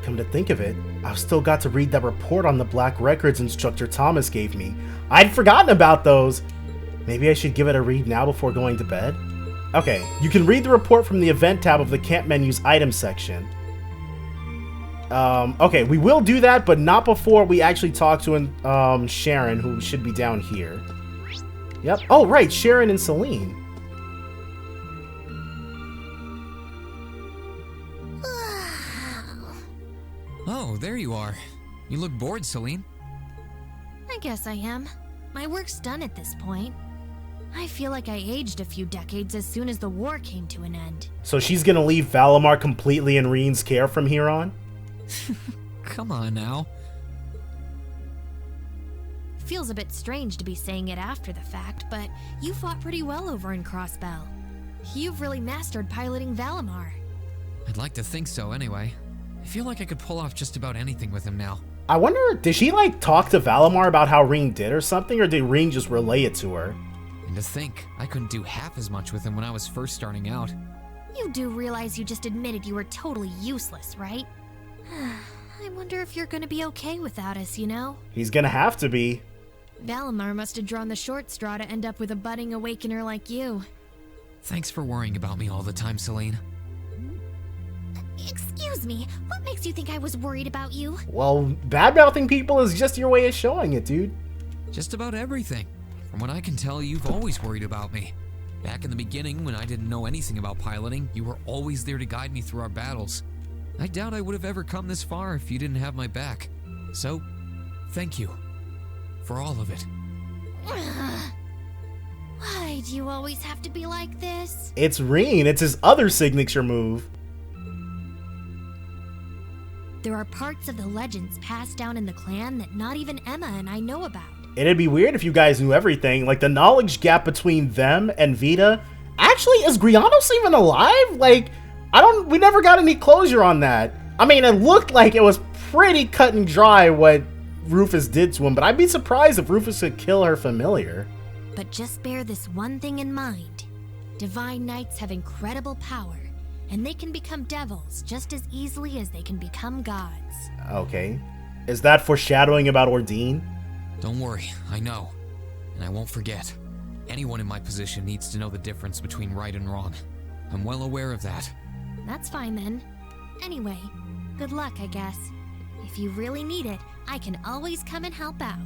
Come to think of it, I've still got to read that report on the Black Records Instructor Thomas gave me. I'd forgotten about those! Maybe I should give it a read now before going to bed? Okay, you can read the report from the event tab of the camp menu's item section. Okay, we will do that, but not before we actually talk to Sharon, who should be down here. Yep. Oh, right, Sharon and Celine. Oh, there you are. You look bored, Celine. I guess I am. My work's done at this point. I feel like I aged a few decades as soon as the war came to an end. So she's gonna leave Valimar completely in Reen's care from here on? Come on now. Feels a bit strange to be saying it after the fact, but you fought pretty well over in Crossbell. You've really mastered piloting Valimar. I'd like to think so anyway. I feel like I could pull off just about anything with him now. I wonder, did she like talk to Valimar about how Reen did or something, or did Reen just relay it to her? And to think, I couldn't do half as much with him when I was first starting out. You do realize you just admitted you were totally useless, right? I wonder if you're gonna be okay without us, you know? He's gonna have to be. Valimar must have drawn the short straw to end up with a budding awakener like you. Thanks for worrying about me all the time, Celine. Excuse me, what makes you think I was worried about you? Well, bad-mouthing people is just your way of showing it, dude. Just about everything. From what I can tell, you've always worried about me. Back in the beginning, when I didn't know anything about piloting, you were always there to guide me through our battles. I doubt I would have ever come this far if you didn't have my back. So, thank you. For all of it. Why do you always have to be like this? It's Reen. It's his other signature move. There are parts of the legends passed down in the clan that not even Emma and I know about. It'd be weird if you guys knew everything. Like, the knowledge gap between them and Vita. Actually, is Grianos even alive? Like, we never got any closure on that. I mean, it looked like it was pretty cut and dry what Rufus did to him, but I'd be surprised if Rufus could kill her familiar. But just bear this one thing in mind. Divine Knights have incredible power, and they can become devils just as easily as they can become gods. Okay. Is that foreshadowing about Ordine? Don't worry, I know. And I won't forget. Anyone in my position needs to know the difference between right and wrong. I'm well aware of that. That's fine then. Anyway, good luck, I guess. If you really need it, I can always come and help out.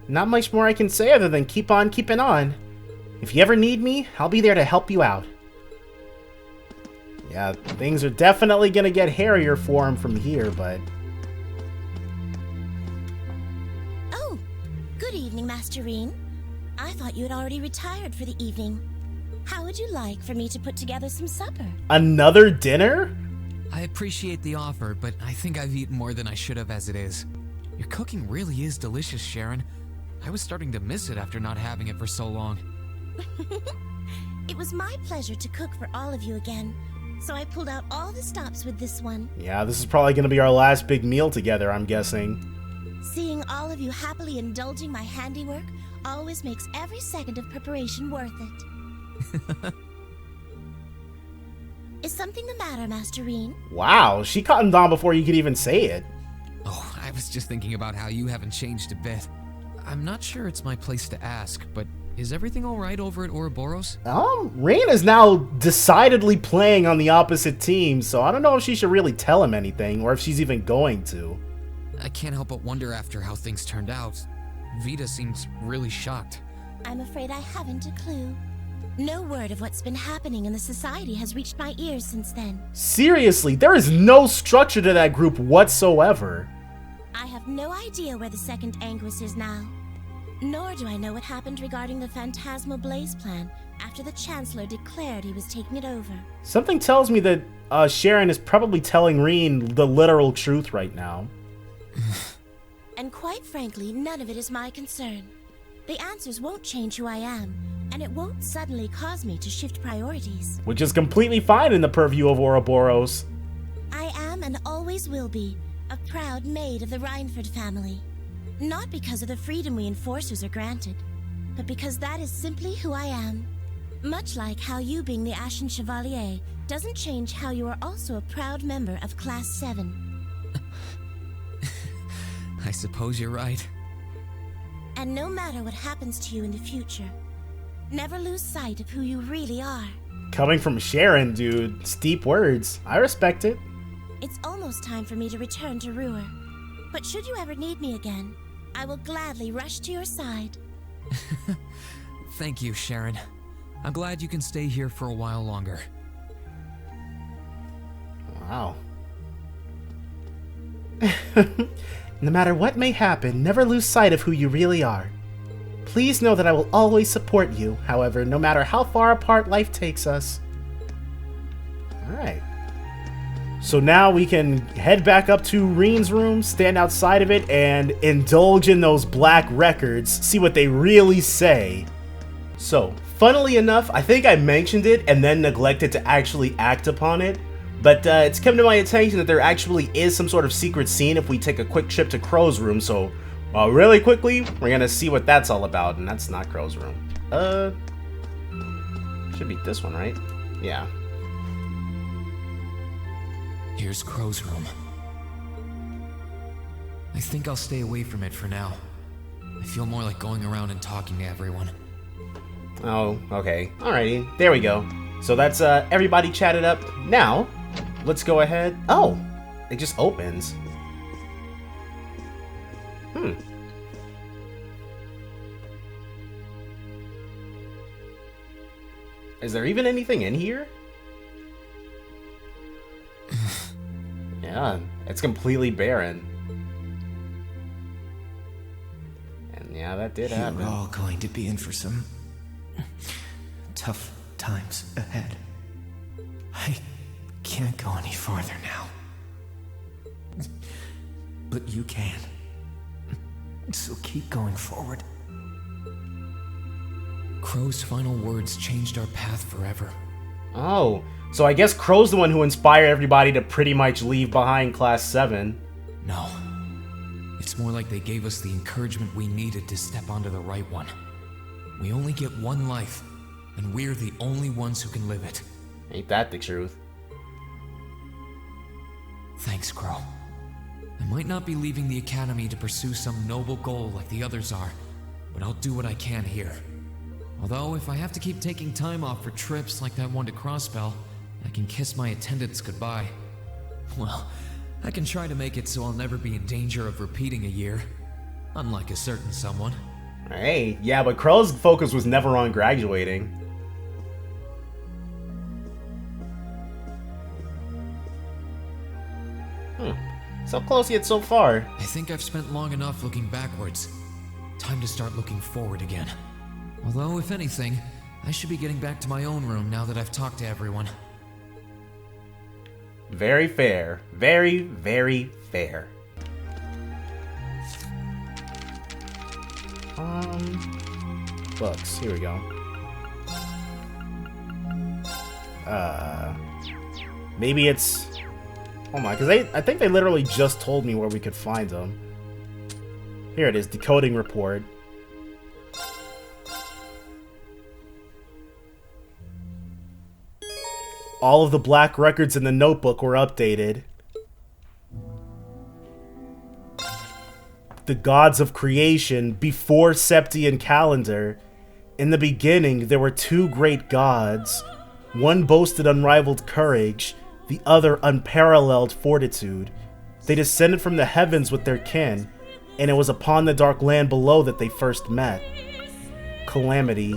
Not much more I can say other than keep on keeping on. If you ever need me, I'll be there to help you out. Yeah, things are definitely gonna get hairier for him from here, but... Oh, good evening, Master Reen. I thought you had already retired for the evening. How would you like for me to put together some supper? Another dinner? I appreciate the offer, but I think I've eaten more than I should have as it is. Your cooking really is delicious, Sharon. I was starting to miss it after not having it for so long. It was my pleasure to cook for all of you again, so I pulled out all the stops with this one. Yeah, this is probably gonna be our last big meal together, I'm guessing. Seeing all of you happily indulging my handiwork always makes every second of preparation worth it. Is something the matter, Master Reen? Wow, she cottoned on before you could even say it. Oh, I was just thinking about how you haven't changed a bit. I'm not sure it's my place to ask, but is everything alright over at Ouroboros? Reen is now decidedly playing on the opposite team, so I don't know if she should really tell him anything, or if she's even going to. I can't help but wonder after how things turned out. Vita seems really shocked. I'm afraid I haven't a clue. No word of what's been happening in the society has reached my ears since then. Seriously, there is no structure to that group whatsoever. I have no idea where the second Anguis is now. Nor do I know what happened regarding the Phantasmal Blaze plan after the Chancellor declared he was taking it over. Something tells me that Sharon is probably telling Reen the literal truth right now. And quite frankly, none of it is my concern. The answers won't change who I am, and it won't suddenly cause me to shift priorities. Which is completely fine in the purview of Ouroboros. I am and always will be a proud maid of the Reinford family. Not because of the freedom we enforcers are granted, but because that is simply who I am. Much Much like how you being the Ashen Chevalier doesn't change how you are also a proud member of Class 7. I suppose you're right. And no matter what happens to you in the future, never lose sight of who you really are. Coming from Sharon, dude. Steep words. I respect it. It's almost time for me to return to Ruhr. But should you ever need me again, I will gladly rush to your side. Thank you, Sharon. I'm glad you can stay here for a while longer. Wow. No matter what may happen, never lose sight of who you really are. Please know that I will always support you, however, no matter how far apart life takes us. Alright. So now we can head back up to Reen's room, stand outside of it, and indulge in those black records, see what they really say. So, funnily enough, I think I mentioned it and then neglected to actually act upon it, but it's come to my attention that there actually is some sort of secret scene if we take a quick trip to Crow's room, so really quickly, we're gonna see what that's all about, and that's not Crow's room. Should be this one, right? Yeah. Here's Crow's room. I think I'll stay away from it for now. I feel more like going around and talking to everyone. Oh, okay. Alrighty, there we go. So that's everybody chatted up. Now, let's go ahead. Oh, it just opens. Is there even anything in here? Yeah, it's completely barren. And yeah, that did happen. You're all going to be in for some tough times ahead. I can't go any farther now. But you can. So keep going forward. Crow's final words changed our path forever. Oh, so I guess Crow's the one who inspired everybody to pretty much leave behind Class 7. No. It's more like they gave us the encouragement we needed to step onto the right one. We only get one life, and we're the only ones who can live it. Ain't that the truth? Thanks, Crow. I might not be leaving the Academy to pursue some noble goal like the others are, but I'll do what I can here. Although, if I have to keep taking time off for trips like that one to Crossbell, I can kiss my attendants goodbye. Well, I can try to make it so I'll never be in danger of repeating a year. Unlike a certain someone. Hey, yeah, but Crow's focus was never on graduating. So close yet so far. I think I've spent long enough looking backwards. Time to start looking forward again. Although, if anything, I should be getting back to my own room now that I've talked to everyone. Very fair. Very, very fair. Books. Here we go. Maybe it's... Oh my, because I think they literally just told me where we could find them. Here it is, Decoding Report. All of the black records in the notebook were updated. The gods of creation before Septian Calendar. In the beginning, there were two great gods. One boasted unrivaled courage, the other unparalleled fortitude. They descended from the heavens with their kin, and it was upon the dark land below that they first met. Calamity.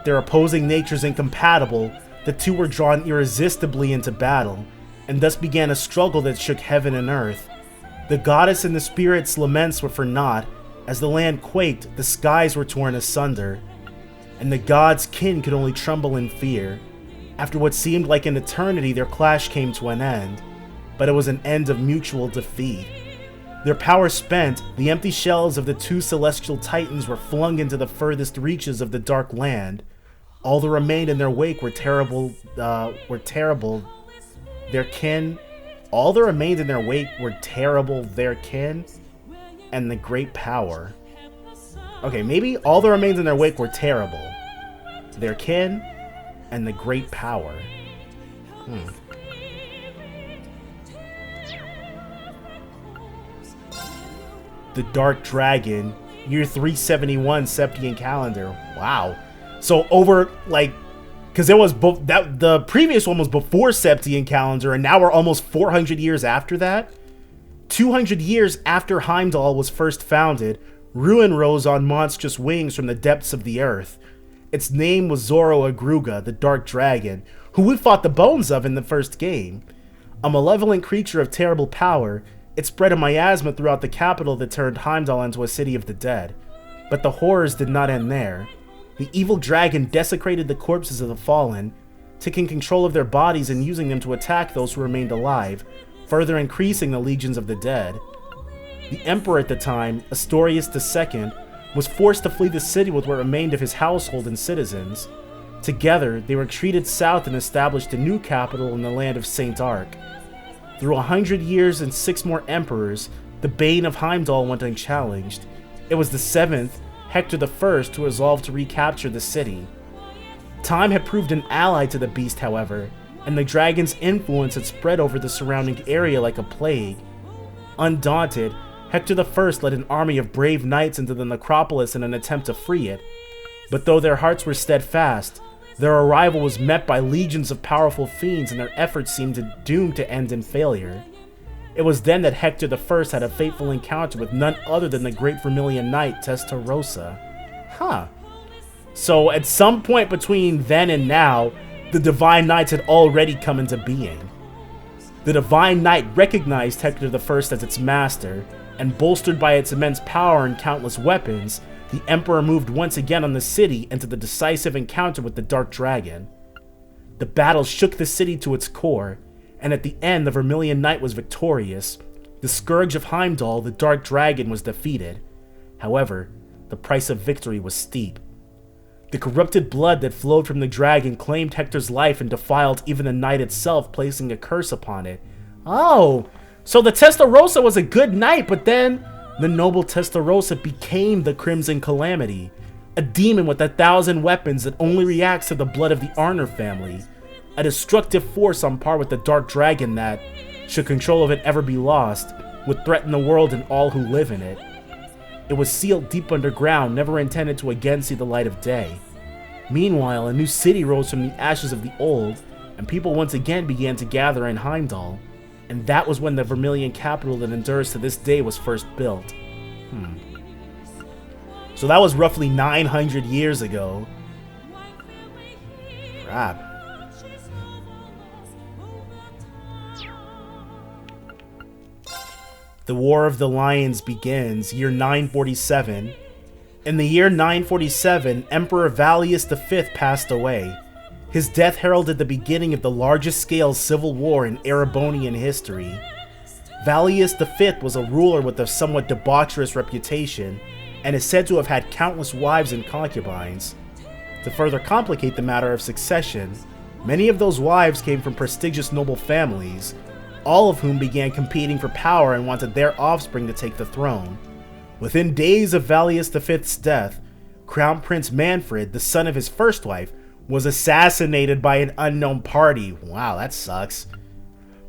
Their opposing natures incompatible, the two were drawn irresistibly into battle, and thus began a struggle that shook heaven and earth. The goddess and the spirit's laments were for naught. As the land quaked, the skies were torn asunder, and the gods' kin could only tremble in fear. After what seemed like an eternity, their clash came to an end, but it was an end of mutual defeat. Their power spent, the empty shells of the two celestial titans were flung into the furthest reaches of the dark land. All that remained in their wake were terrible, their kin. All that remained in their wake were terrible, their kin, and the great power. Okay, maybe all that remains in their wake were terrible. their kin, and the great power. The Dark Dragon, year 371 Septian Calendar. Wow. So over, like, because it was the previous one was before Septian Calendar, and now we're almost 400 years after that. 200 years after Heimdall was first founded, ruin rose on monstrous wings from the depths of the earth. Its name was Zoro-Agruga, the Dark Dragon, who we fought the bones of in the first game. A malevolent creature of terrible power, it spread a miasma throughout the capital that turned Heimdall into a city of the dead. But the horrors did not end there. The evil dragon desecrated the corpses of the fallen, taking control of their bodies and using them to attack those who remained alive, further increasing the legions of the dead. The emperor at the time, Astorius II, was forced to flee the city with what remained of his household and citizens. Together, they retreated south and established a new capital in the land of Saint Arc. Through 100 years and 6 more emperors, the bane of Heimdall went unchallenged. It was the 7th, Hector I, who resolved to recapture the city. Time had proved an ally to the beast, however, and the dragon's influence had spread over the surrounding area like a plague. Undaunted, Hector I led an army of brave knights into the necropolis in an attempt to free it. But though their hearts were steadfast, their arrival was met by legions of powerful fiends, and their efforts seemed doomed to end in failure. It was then that Hector I had a fateful encounter with none other than the great Vermilion Knight, Testarossa. So at some point between then and now, the Divine Knights had already come into being. The Divine Knight recognized Hector I as its master, and bolstered by its immense power and countless weapons, the Emperor moved once again on the city into the decisive encounter with the Dark Dragon. The battle shook the city to its core, and at the end the Vermilion Knight was victorious. The Scourge of Heimdall, the Dark Dragon, was defeated. However, the price of victory was steep. The corrupted blood that flowed from the dragon claimed Hector's life and defiled even the knight itself, placing a curse upon it. Oh, so the Testarossa was a good knight, but then the noble Testarossa became the Crimson Calamity, a demon with 1,000 weapons that only reacts to the blood of the Arner family, a destructive force on par with the Dark Dragon that, should control of it ever be lost, would threaten the world and all who live in it. It was sealed deep underground, never intended to again see the light of day. Meanwhile, a new city rose from the ashes of the old, and people once again began to gather in Heimdall. And that was when the Vermilion capital that endures to this day was first built. So that was roughly 900 years ago. Crap. The War of the Lions begins, year 947. In the year 947, Emperor Valius V passed away. His death heralded the beginning of the largest-scale civil war in Erebonian history. Valius V was a ruler with a somewhat debaucherous reputation, and is said to have had countless wives and concubines. To further complicate the matter of succession, many of those wives came from prestigious noble families, all of whom began competing for power and wanted their offspring to take the throne. Within days of Valius V's death, Crown Prince Manfred, the son of his first wife, was assassinated by an unknown party. Wow, that sucks.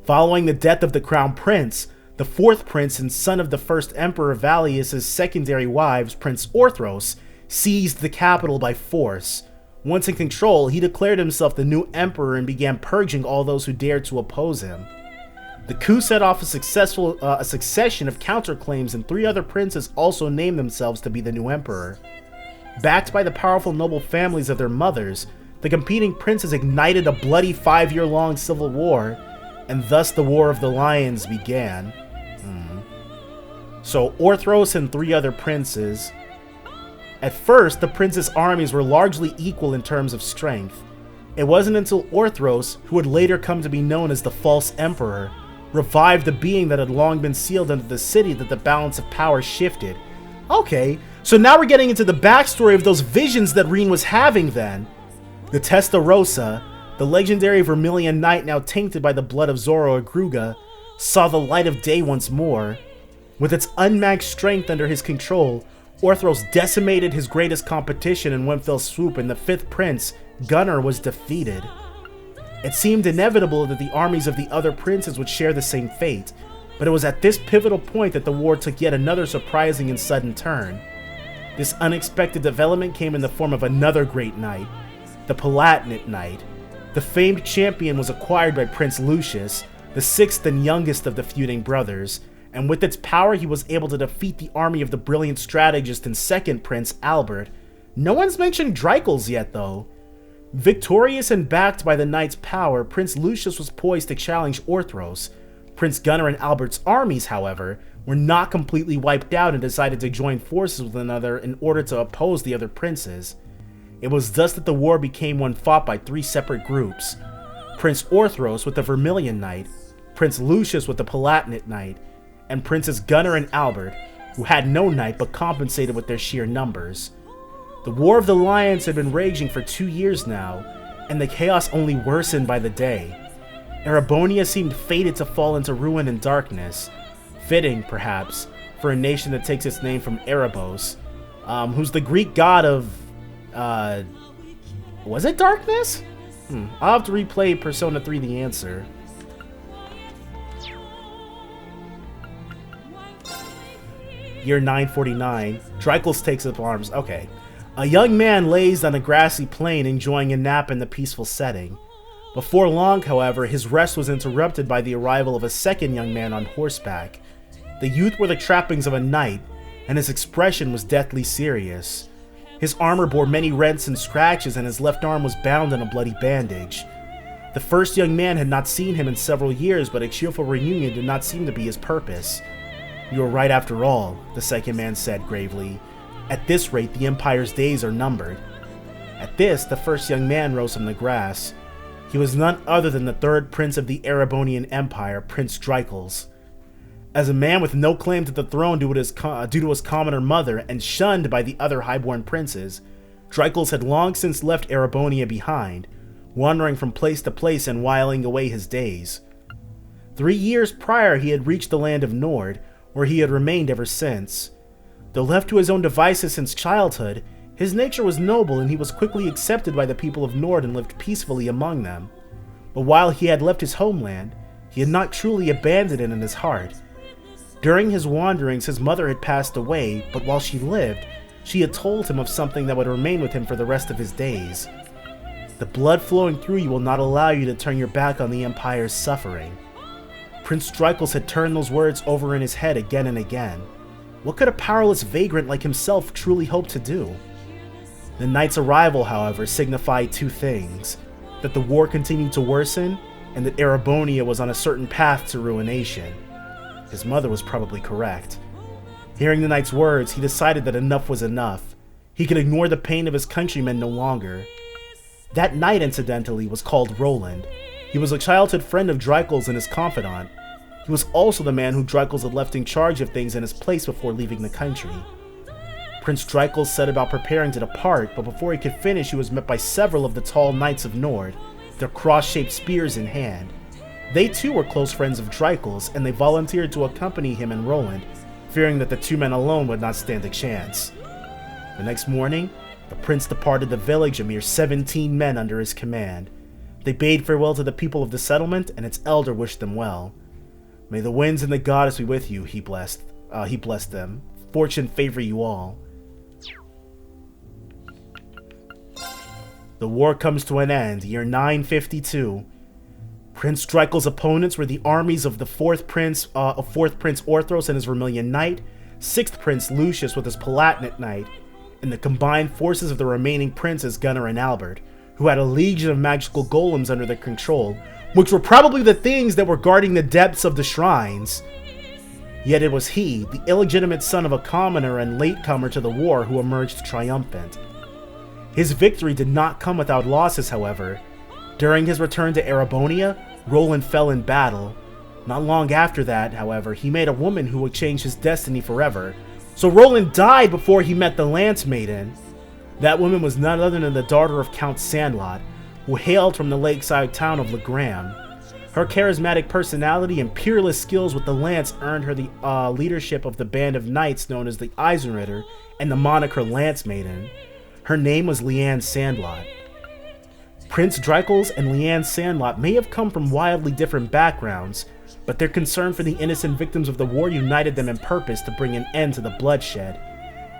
Following the death of the Crown Prince, the fourth prince and son of the first Emperor Valius's secondary wives, Prince Orthros, seized the capital by force. Once in control, he declared himself the new emperor and began purging all those who dared to oppose him. The coup set off a succession of counterclaims, and 3 other princes also named themselves to be the new emperor. Backed by the powerful noble families of their mothers, the competing princes ignited a bloody 5-year-long civil war, and thus the War of the Lions began. So Orthros and 3 other princes. At first, the princes' armies were largely equal in terms of strength. It wasn't until Orthros, who would later come to be known as the False Emperor, revived the being that had long been sealed into the city that the balance of power shifted. Okay, so now we're getting into the backstory of those visions that Reen was having then. The Testarossa, the legendary Vermilion Knight now tainted by the blood of Zoro-Agruga, saw the light of day once more. With its unmatched strength under his control, Orthros decimated his greatest competition in one fell swoop, and the 5th prince, Gunnar, was defeated. It seemed inevitable that the armies of the other princes would share the same fate, but it was at this pivotal point that the war took yet another surprising and sudden turn. This unexpected development came in the form of another great knight, the Palatinate Knight. The famed champion was acquired by Prince Lucius, the 6th and youngest of the feuding brothers, and with its power he was able to defeat the army of the brilliant strategist and 2nd Prince Albert. No one's mentioned Dreichel's yet though. Victorious and backed by the knight's power, Prince Lucius was poised to challenge Orthros. Prince Gunnar and Albert's armies, however, were not completely wiped out and decided to join forces with one another in order to oppose the other princes. It was thus that the war became one fought by 3 separate groups: Prince Orthros with the Vermilion Knight, Prince Lucius with the Palatinate Knight, and Princes Gunnar and Albert, who had no knight but compensated with their sheer numbers. The War of the Lions had been raging for 2 years now, and the chaos only worsened by the day. Erebonia seemed fated to fall into ruin and darkness, fitting, perhaps, for a nation that takes its name from Erebos, who's the Greek god of, was it darkness? I'll have to replay Persona 3 The Answer. Year 949, Dreichel's takes up arms. Okay. A young man lays on a grassy plain enjoying a nap in the peaceful setting. Before long, however, his rest was interrupted by the arrival of a second young man on horseback. The youth wore the trappings of a knight, and his expression was deathly serious. His armor bore many rents and scratches, and his left arm was bound in a bloody bandage. The first young man had not seen him in several years, but a cheerful reunion did not seem to be his purpose. "You were right after all," the second man said gravely. "At this rate, the Empire's days are numbered." At this, the first young man rose from the grass. He was none other than the 3rd prince of the Erebonian Empire, Prince Dreichel's. As a man with no claim to the throne due to his commoner mother and shunned by the other highborn princes, Dreichel's had long since left Erebonia behind, wandering from place to place and whiling away his days. 3 years prior, he had reached the land of Nord, where he had remained ever since. Though left to his own devices since childhood, his nature was noble and he was quickly accepted by the people of Nord and lived peacefully among them. But while he had left his homeland, he had not truly abandoned it in his heart. During his wanderings, his mother had passed away, but while she lived, she had told him of something that would remain with him for the rest of his days. The blood flowing through you will not allow you to turn your back on the Empire's suffering. Prince Dreichel's had turned those words over in his head again and again. What could a powerless vagrant like himself truly hope to do? The knight's arrival, however, signified 2 things: that the war continued to worsen, and that Erebonia was on a certain path to ruination. His mother was probably correct. Hearing the knight's words, he decided that enough was enough. He could ignore the pain of his countrymen no longer. That knight, incidentally, was called Roland. He was a childhood friend of Dreichel's and his confidant. He was also the man who Dreichel's had left in charge of things in his place before leaving the country. Prince Dreichel's set about preparing to depart, but before he could finish, he was met by several of the tall knights of Nord, their cross-shaped spears in hand. They too were close friends of Dreichel's, and they volunteered to accompany him and Roland, fearing that the 2 men alone would not stand a chance. The next morning, the prince departed the village, a mere 17 men under his command. They bade farewell to the people of the settlement, and its elder wished them well. "May the winds and the goddess be with you," he blessed them. "Fortune favor you all." The war comes to an end, year 952. Prince Dreichel's opponents were the armies of the 4th Prince Orthros and his Vermilion Knight, 6th Prince Lucius with his Palatinate Knight, and the combined forces of the remaining princes Gunnar and Albert, who had a legion of magical golems under their control, which were probably the things that were guarding the depths of the shrines. Yet it was he, the illegitimate son of a commoner and latecomer to the war, who emerged triumphant. His victory did not come without losses, however. During his return to Erebonia, Roland fell in battle. Not long after that, however, he met a woman who would change his destiny forever. So Roland died before he met the Lance Maiden. That woman was none other than the daughter of Count Sandlot, who hailed from the lakeside town of Legram. Her charismatic personality and peerless skills with the lance earned her the leadership of the band of knights known as the Eisenritter and the moniker Lance Maiden. Her name was Leanne Sandlot. Prince Dreikels and Leanne Sandlot may have come from wildly different backgrounds, but their concern for the innocent victims of the war united them in purpose to bring an end to the bloodshed,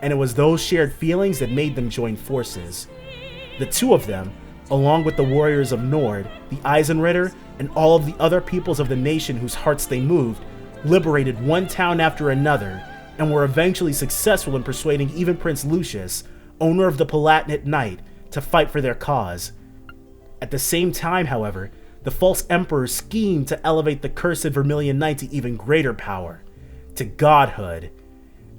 and it was those shared feelings that made them join forces. The two of them, along with the warriors of Nord, the Eisenritter, and all of the other peoples of the nation whose hearts they moved, liberated one town after another, and were eventually successful in persuading even Prince Lucius, owner of the Palatinate Knight, to fight for their cause. At the same time, however, the false emperor schemed to elevate the cursed Vermilion Knight to even greater power, to godhood,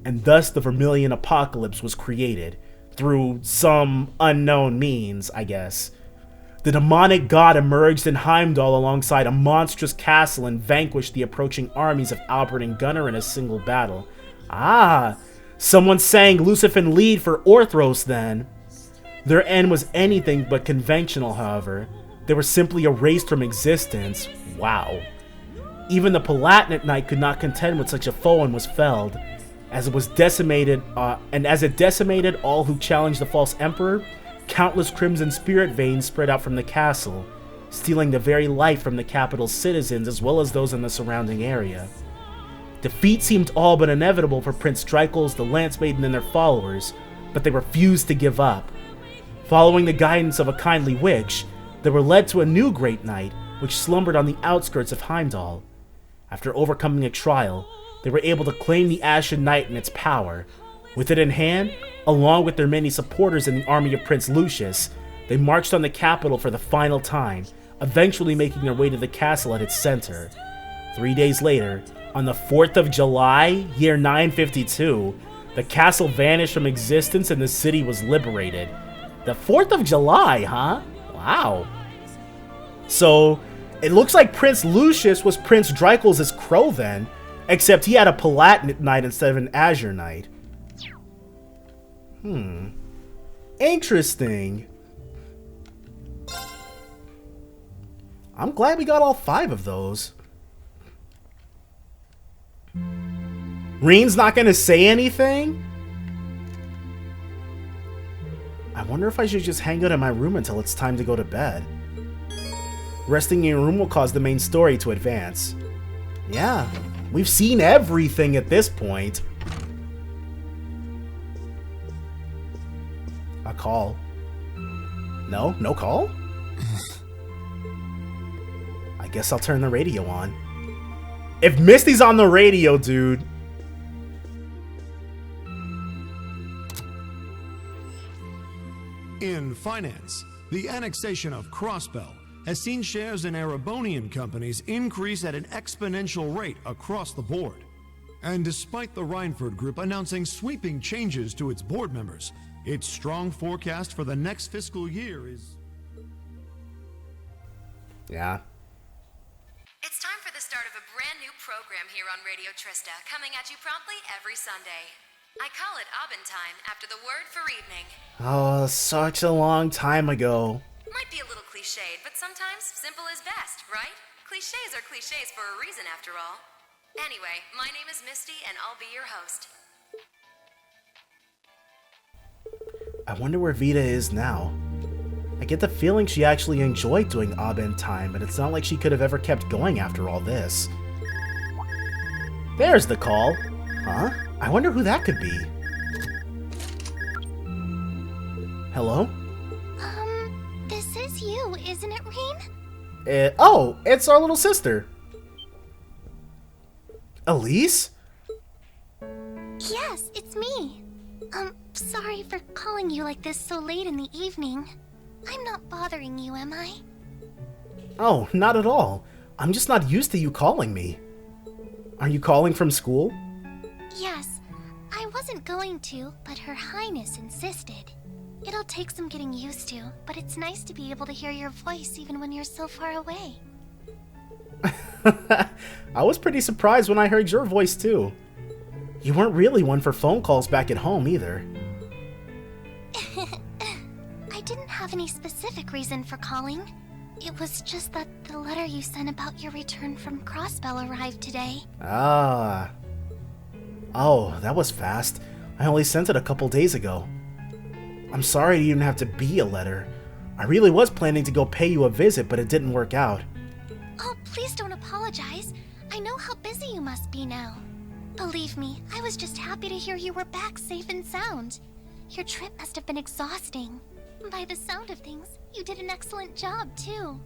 and thus the Vermilion Apocalypse was created, through some unknown means, I guess. The demonic god emerged in Heimdall alongside a monstrous castle and vanquished the approaching armies of Albert and Gunnar in a single battle. Ah, someone sang Lucifen Lied for Orthros then. Their end was anything but conventional, however. They were simply erased from existence. Wow. Even the Palatinate Knight could not contend with such a foe and was felled. As it was decimated, as it decimated all who challenged the false emperor, countless crimson spirit veins spread out from the castle, stealing the very life from the capital's citizens as well as those in the surrounding area. Defeat seemed all but inevitable for Prince Dreikels, the Lance Maiden, and their followers, but they refused to give up. Following the guidance of a kindly witch, they were led to a new great knight, which slumbered on the outskirts of Heimdall. After overcoming a trial, they were able to claim the Ashen Knight and its power. With it in hand, along with their many supporters in the army of Prince Lucius, they marched on the capital for the final time, eventually making their way to the castle at its center. 3 days later, on the 4th of July, year 952, the castle vanished from existence and the city was liberated. The 4th of July, huh? Wow. So, it looks like Prince Lucius was Prince Dreikels' crow then, except he had a Palatinate Knight instead of an Azure Knight. Interesting. I'm glad we got all 5 of those. Reen's not gonna say anything? I wonder if I should just hang out in my room until it's time to go to bed. Resting in your room will cause the main story to advance. Yeah, we've seen everything at this point. A call. No call? I guess I'll turn the radio on. If Misty's on the radio, dude. In finance, the annexation of Crossbell has seen shares in Erebonian companies increase at an exponential rate across the board. And despite the Reinford Group announcing sweeping changes to its board members, its strong forecast for the next fiscal year is... Yeah. It's time for the start of a brand new program here on Radio Trista, coming at you promptly every Sunday. I call it Abend Time after the word for evening. Oh, such a long time ago. Might be a little cliched, but sometimes simple is best, right? Clichés are clichés for a reason after all. Anyway, my name is Misty and I'll be your host. I wonder where Vita is now. I get the feeling she actually enjoyed doing Abend Time, but it's not like she could have ever kept going after all this. There's the call. Huh? I wonder who that could be. Hello? This is you, isn't it, Reen? Oh, it's our little sister. Elise? Yes, it's me. Sorry for calling you like this so late in the evening. I'm not bothering you, am I? Oh, not at all. I'm just not used to you calling me. Are you calling from school? Yes, I wasn't going to, but Her Highness insisted. It'll take some getting used to, but it's nice to be able to hear your voice even when you're so far away. I was pretty surprised when I heard your voice too. You weren't really one for phone calls back at home either. I didn't have any specific reason for calling. It was just that the letter you sent about your return from Crossbell arrived today. Ah. Oh, that was fast. I only sent it a couple days ago. I'm sorry it didn't have to be a letter. I really was planning to go pay you a visit, but it didn't work out. Oh, please don't apologize. I know how busy you must be now. Believe me, I was just happy to hear you were back safe and sound. Your trip must have been exhausting. By the sound of things, you did an excellent job, too.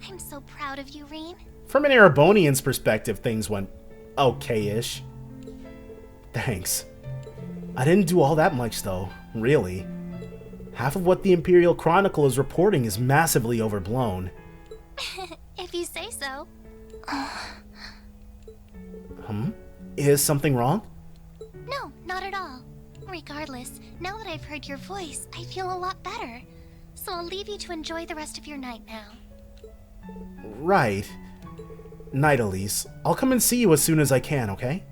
I'm so proud of you, Reen. From an Erebonian's perspective, things went okay-ish. Thanks. I didn't do all that much, though, really. Half of what the Imperial Chronicle is reporting is massively overblown. If you say so. Is something wrong? No, not at all. Regardless, now that I've heard your voice, I feel a lot better. So I'll leave you to enjoy the rest of your night now. Right. Night, Elise. I'll come and see you as soon as I can, okay?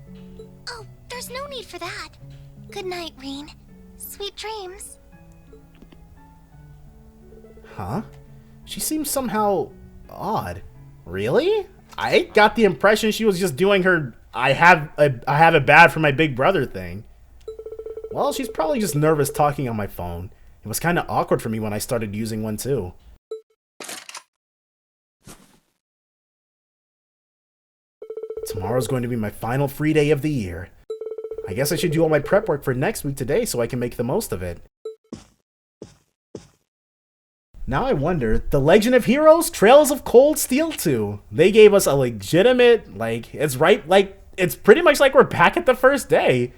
Oh, there's no need for that. Good night, Reen. Sweet dreams. Huh? She seems somehow odd. Really? I got the impression she was just doing her I have it bad for my big brother thing. Well, she's probably just nervous talking on my phone. It was kind of awkward for me when I started using one too. Tomorrow's going to be my final free day of the year. I guess I should do all my prep work for next week today so I can make the most of it. Now I wonder, The Legend of Heroes Trails of Cold Steel 2. They gave us a legitimate, it's pretty much like we're back at the first day.